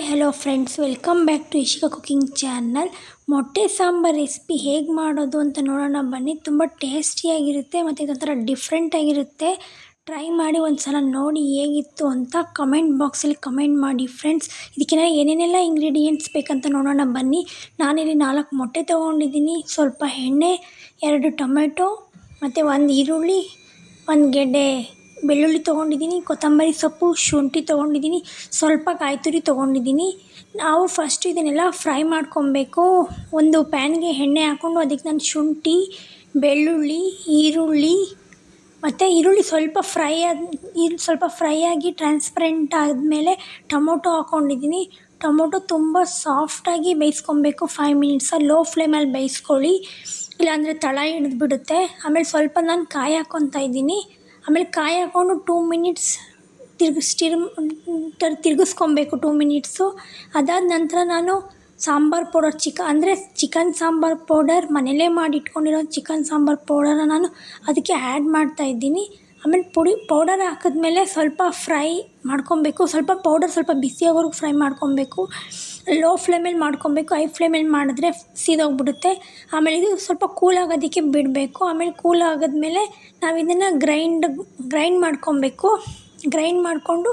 Hello friends, welcome back to Ishika cooking channel. ಮೊಟ್ಟೆ sambar recipe ಹೇಗೆ ಮಾಡೋದು ಅಂತ ನೋಡೋಣ ಬನ್ನಿ. ತುಂಬ ಟೇಸ್ಟಿಯಾಗಿರುತ್ತೆ ಮತ್ತು ಇದೊಂಥರ ಡಿಫ್ರೆಂಟಾಗಿರುತ್ತೆ. ಟ್ರೈ ಮಾಡಿ ಒಂದು ಸಲ ನೋಡಿ ಹೇಗಿತ್ತು ಅಂತ ಕಮೆಂಟ್ ಬಾಕ್ಸಲ್ಲಿ ಕಮೆಂಟ್ ಮಾಡಿ ಫ್ರೆಂಡ್ಸ್. ಇದಕ್ಕೆ ಏನೇನೆಲ್ಲ ಇಂಗ್ರೀಡಿಯೆಂಟ್ಸ್ ಬೇಕಂತ ನೋಡೋಣ ಬನ್ನಿ. ನಾನಿಲ್ಲಿ 4 ಮೊಟ್ಟೆ ತೊಗೊಂಡಿದ್ದೀನಿ, ಸ್ವಲ್ಪ ಎಣ್ಣೆ, 2 ಟೊಮೆಟೊ ಮತ್ತು 1 ಈರುಳ್ಳಿ, 1 ಗೆಡ್ಡೆ ಬೆಳ್ಳುಳ್ಳಿ ತೊಗೊಂಡಿದ್ದೀನಿ, ಕೊತ್ತಂಬರಿ ಸೊಪ್ಪು, ಶುಂಠಿ ತೊಗೊಂಡಿದ್ದೀನಿ, ಸ್ವಲ್ಪ ಕಾಯಿ ತುರಿ ತೊಗೊಂಡಿದ್ದೀನಿ. ನಾವು ಫಸ್ಟ್ ಇದನ್ನೆಲ್ಲ ಫ್ರೈ ಮಾಡ್ಕೊಬೇಕು. ಒಂದು ಪ್ಯಾನ್ಗೆ ಎಣ್ಣೆ ಹಾಕ್ಕೊಂಡು ಅದಕ್ಕೆ ನಾನು ಶುಂಠಿ, ಬೆಳ್ಳುಳ್ಳಿ, ಈರುಳ್ಳಿ ಮತ್ತು ಈರುಳ್ಳಿ ಸ್ವಲ್ಪ ಫ್ರೈ ಆಗಿ ಟ್ರಾನ್ಸ್ಪರೆಂಟ್ ಆದಮೇಲೆ ಟೊಮೊಟೊ ಹಾಕ್ಕೊಂಡಿದ್ದೀನಿ. ಟೊಮೊಟೊ ತುಂಬ ಸಾಫ್ಟಾಗಿ ಬೇಯಿಸ್ಕೊಬೇಕು. 5 ಮಿನಿಟ್ಸ ಲೋ ಫ್ಲೇಮಲ್ಲಿ ಬೇಯಿಸ್ಕೊಳ್ಳಿ, ಇಲ್ಲಾಂದರೆ ತಳ ಹಿಡಿದ್ಬಿಡುತ್ತೆ. ಆಮೇಲೆ ಸ್ವಲ್ಪ ನಾನು ಕಾಯಿ ಹಾಕ್ಕೊತಾ ಇದ್ದೀನಿ. ಆಮೇಲೆ ಕಾಯಿ ಹಾಕ್ಕೊಂಡು 2 ಮಿನಿಟ್ಸ್ ತಿರುಗಿಸ್ಕೊಬೇಕು 2 ಮಿನಿಟ್ಸು. ಅದಾದ ನಂತರ ನಾನು sambar powder chicken sambar powder ಮನೇಲೇ ಮಾಡಿಟ್ಕೊಂಡಿರೋ ಚಿಕನ್ ಸಾಂಬಾರು ಪೌಡರ್ನ ನಾನು ಅದಕ್ಕೆ ಆ್ಯಡ್ ಮಾಡ್ತಾಯಿದ್ದೀನಿ. ಆಮೇಲೆ ಪೌಡರ್ ಹಾಕಿದ್ಮೇಲೆ ಸ್ವಲ್ಪ ಫ್ರೈ ಮಾಡ್ಕೊಬೇಕು. ಸ್ವಲ್ಪ ಬಿಸಿ ಆಗೋವರೆಗೂ ಫ್ರೈ ಮಾಡ್ಕೊಬೇಕು. ಲೋ ಫ್ಲೇಮಲ್ಲಿ ಮಾಡ್ಕೊಬೇಕು. ಹೈ ಫ್ಲೇಮಲ್ಲಿ ಮಾಡಿದ್ರೆ ಸೀದೋಗ್ಬಿಡುತ್ತೆ. ಆಮೇಲೆ ಇದು ಸ್ವಲ್ಪ ಕೂಲ್ ಆಗೋದಕ್ಕೆ ಬಿಡಬೇಕು. ಆಮೇಲೆ ಕೂಲ್ ಆಗೋದ್ಮೇಲೆ ನಾವು ಇದನ್ನು ಗ್ರೈಂಡ್ ಮಾಡ್ಕೊಬೇಕು. ಗ್ರೈಂಡ್ ಮಾಡಿಕೊಂಡು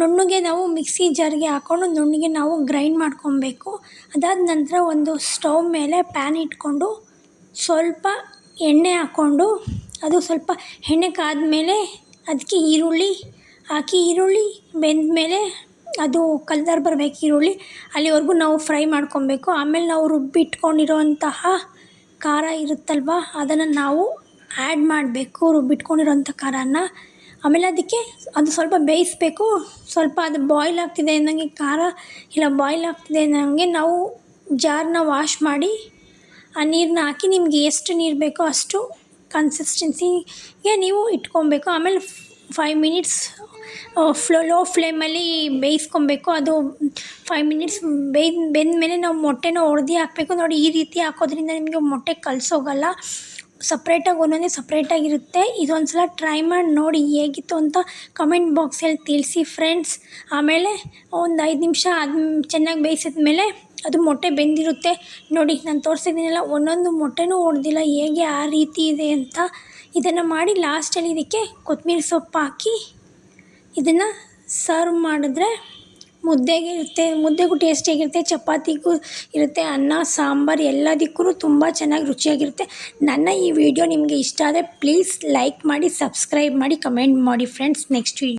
ನುಣ್ಣಗೆ ನಾವು ಮಿಕ್ಸಿ ಜಾರ್ಗೆ ಹಾಕ್ಕೊಂಡು ನುಣ್ಣಗೆ ನಾವು ಗ್ರೈಂಡ್ ಮಾಡ್ಕೊಬೇಕು. ಅದಾದ ನಂತರ ಒಂದು ಸ್ಟವ್ ಮೇಲೆ ಪ್ಯಾನ್ ಇಟ್ಕೊಂಡು ಸ್ವಲ್ಪ ಎಣ್ಣೆ ಹಾಕ್ಕೊಂಡು ಅದು ಸ್ವಲ್ಪ ಎಣ್ಣೆ ಕಾದ್ಮೇಲೆ ಅದಕ್ಕೆ ಈರುಳ್ಳಿ ಹಾಕಿ, ಈರುಳ್ಳಿ ಬೆಂದಮೇಲೆ ಅದು ಕಲರ್ ಬರಬೇಕು ಈರುಳ್ಳಿ, ಅಲ್ಲಿವರೆಗೂ ನಾವು ಫ್ರೈ ಮಾಡ್ಕೊಬೇಕು. ಆಮೇಲೆ ನಾವು ರುಬ್ಬಿಟ್ಕೊಂಡಿರೋಂತಹ ಖಾರ ಇರುತ್ತಲ್ವ, ಅದನ್ನು ನಾವು ಆ್ಯಡ್ ಮಾಡಬೇಕು, ರುಬ್ಬಿಟ್ಕೊಂಡಿರೋಂಥ ಖಾರನ. ಆಮೇಲೆ ಅದಕ್ಕೆ ಅದು ಸ್ವಲ್ಪ ಬೇಯಿಸಬೇಕು. ಸ್ವಲ್ಪ ಅದು ಬಾಯ್ಲ್ ಆಗ್ತಿದೆ ಅನ್ನಂಗೆ ಖಾರ ಇಲ್ಲ ಬಾಯ್ಲ್ ಆಗ್ತಿದೆ ಅನ್ನಂಗೆ ನಾವು ಜಾರನ್ನ ವಾಶ್ ಮಾಡಿ ಆ ನೀರನ್ನ ಹಾಕಿ ನಿಮಗೆ ಎಷ್ಟು ನೀರು ಬೇಕೋ ಅಷ್ಟು ಕನ್ಸಿಸ್ಟೆನ್ಸಿಗೆ ನೀವು ಇಟ್ಕೊಬೇಕು. ಆಮೇಲೆ 5 ಮಿನಿಟ್ಸ್ ಲೋ ಫ್ಲೇಮಲ್ಲಿ ಬೇಯಿಸ್ಕೊಬೇಕು. ಅದು 5 ಮಿನಿಟ್ಸ್ ಬೆಂದಮೇಲೆ ನಾವು ಮೊಟ್ಟೆನ ಒಡೆದು ಹಾಕಬೇಕು. ನೋಡಿ, ಈ ರೀತಿ ಹಾಕೋದ್ರಿಂದ ನಿಮಗೆ ಮೊಟ್ಟೆ ಕಲಸೋಗಲ್ಲ. ಸಪ್ರೇಟಾಗಿ ಒಂದೊಂದೇ ಸಪ್ರೇಟಾಗಿರುತ್ತೆ. ಇದೊಂದು ಸಲ ಟ್ರೈ ಮಾಡಿ ನೋಡಿ ಹೇಗಿತ್ತು ಅಂತ ಕಮೆಂಟ್ ಬಾಕ್ಸಲ್ಲಿ ತಿಳಿಸಿ ಫ್ರೆಂಡ್ಸ್. ಆಮೇಲೆ ಒಂದು 5 ನಿಮಿಷ ಚೆನ್ನಾಗಿ ಬೇಯಿಸಿದ್ಮೇಲೆ ಅದು ಮೊಟ್ಟೆ ಬೆಂದಿರುತ್ತೆ. ನೋಡಿ, ನಾನು ತೋರಿಸಿದ್ದೀನಲ್ಲ, ಒಂದೊಂದು ಮೊಟ್ಟೆನೂ ಒಡೆದಿಲ್ಲ, ಹೇಗೆ ಆ ರೀತಿ ಇದೆ ಅಂತ. ಇದನ್ನು ಮಾಡಿ ಲಾಸ್ಟಲ್ಲಿ ಇದಕ್ಕೆ ಕೊತ್ತಂಬರಿ ಸೊಪ್ಪು ಹಾಕಿ ಇದನ್ನು ಸರ್ವ್ ಮಾಡಿದ್ರೆ ಮುದ್ದೆಗೂ ಟೇಸ್ಟಿಯಾಗಿರುತ್ತೆ, ಚಪಾತಿಗೂ ಇರುತ್ತೆ, ಅನ್ನ ಸಾಂಬಾರು ಎಲ್ಲದಕ್ಕೂ ತುಂಬ ಚೆನ್ನಾಗಿ ರುಚಿಯಾಗಿರುತ್ತೆ. ನನ್ನ ಈ ವಿಡಿಯೋ ನಿಮಗೆ ಇಷ್ಟ ಆದರೆ ಪ್ಲೀಸ್ ಲೈಕ್ ಮಾಡಿ, ಸಬ್ಸ್ಕ್ರೈಬ್ ಮಾಡಿ, ಕಮೆಂಟ್ ಮಾಡಿ ಫ್ರೆಂಡ್ಸ್. ನೆಕ್ಸ್ಟ್